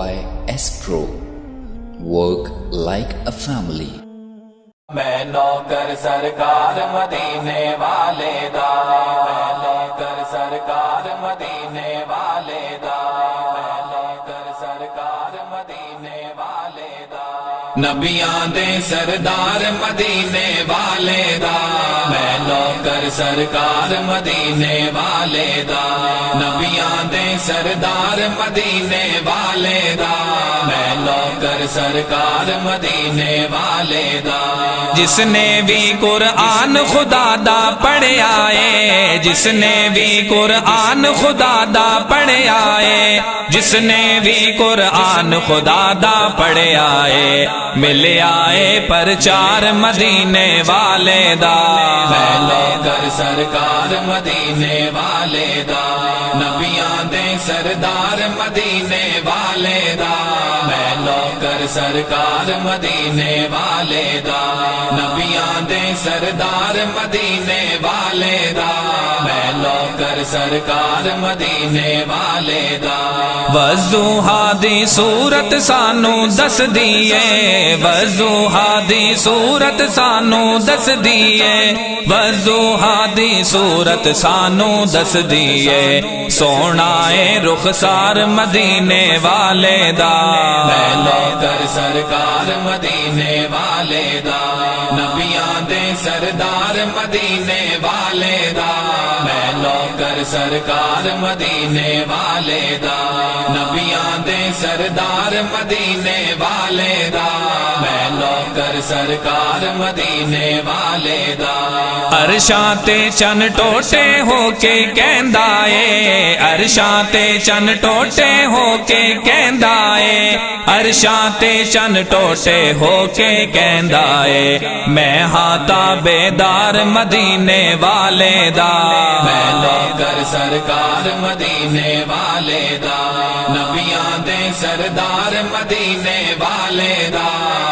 YS Pro. Work like a family. میں نوکر سرکار مدینے والے دا، میں نوکر سرکار مدینے والے دا، میں نوکر سرکار مدینے والے دا، نبیاں دے سردار مدینے والے دا، میں نوکر سرکار مدینے والے دا، نبیاں دے سردار مدینے والے دا، میں نوکر سرکار مدینے والے دا، جس نے بھی قرآن خدا دا پڑھیا ہے، جس نے بھی قرآن خدا دا پڑھیا ہے، جس نے بھی قرآن خدا دا پڑھیا ہے، مل آئے پرچار مدینے والے دا، میں نوکر سرکار مدینے والے دا، نبیاں دے سردار مدینے والے دا، میں نوکر سرکار مدینے والے دا، نبیاں دے سردار مدینے والے دا، میں نوکر سرکار مدینے والے دا، وضحا دی صورت سانو دس دیے، وضحا دی صورت سانو دس دیے، وضحا دی صورت سانو دس دیے، سونا ہے رخسار مدینے والے دا، میں نوکر سرکار مدینے والے دا، نبیاں دے سردار مدینے والے دا، میں نوکر سرکار مدینے والے دا، نبیاں دے سردار مدینے والے دا، میں نوکر سرکار مدینے والے دا، عرشاں تے چن ٹوٹے ہو کے کہندا اے، عرشاں تے چن ٹوٹے ہو کے کہندا اے، عرشاں تے چن ٹوٹے ہو کے کہندا اے، میں ہاں تابعدار مدینے والے دا، میں نوکر سرکار مدینے والے دا، نبیاں دے سردار مدینے والے دا،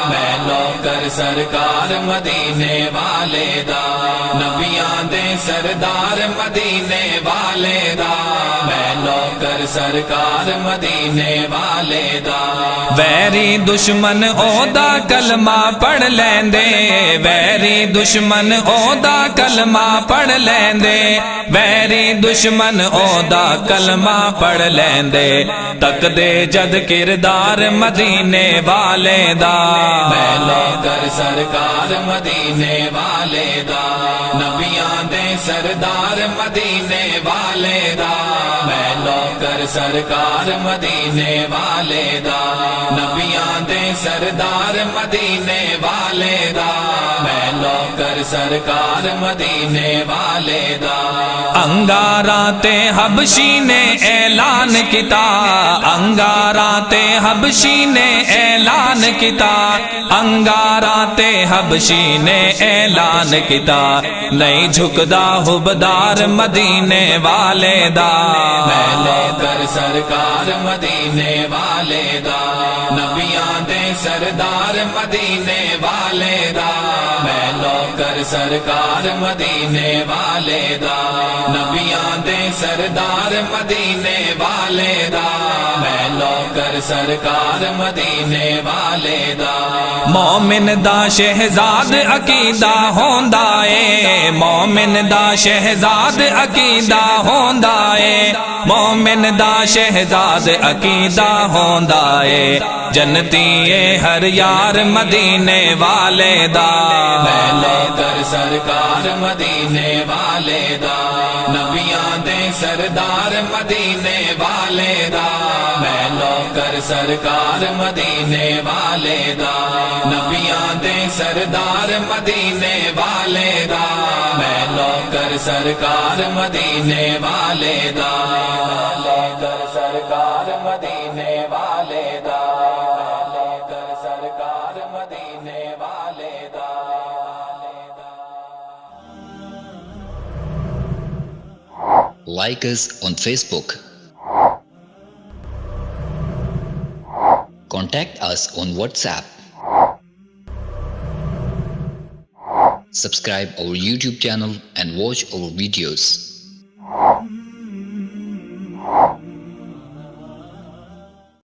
میں نوکر سرکار مدینے والے دا، نبیاں دے سردار مدینے والے دا، میں نوکر سرکار مدینے والے دا، ویری دشمن اودا کلمہ پڑھ لیندے، ویری دشمن اودا کلمہ پڑھ لیندے، ویری دشمن اودا کلمہ پڑھ لیندے، تک دے جد کردار مدینے والے دا، میں نوکر سرکار مدینے والے دا، نبیاں دے سردار مدینے والے دا، میں نوکر سرکار مدینے والے دا، نبیاں دے سردار مدینے والے دا، میں نوکر سرکار مدینے والے دا، انگاراں تے حبشی نے اعلان کیتا، انگاراں تے حبشی نے اعلان کیتا، انگاراں تے حبشی نے اعلان کیتا، نہیں جھکدا حبدار مدینے والے دا، میں نوکر سرکار مدینے والے دا، نبیاں دے سردار مدینے والے دا، میں نوکر سرکار مدینے والے دا، نبیاں دے سردار مدینے والے دا، میں نوکر سرکار مدینے والے دا، مومن دا شہزاد عقیدہ ہوندا اے، مومن دا شہزاد عقیدہ ہوندا اے، مومن دا شہزاد عقیدہ ہوندا اے، جنتی اے ہر یار مدینے والے دا، میں نوکر سرکار مدینے والے دا، نبیاں دے سردار مدینے والے دا، میں نوکر سرکار مدینے والے دا، نبیاں دے سردار مدینے والے دا، میں نوکر سرکار مدینے والے دا، نوکر سرکار مدینے والے دا، نوکر سرکار مدینے والے دا۔ Like us on Facebook. Contact us on WhatsApp. Subscribe our YouTube channel and watch our videos.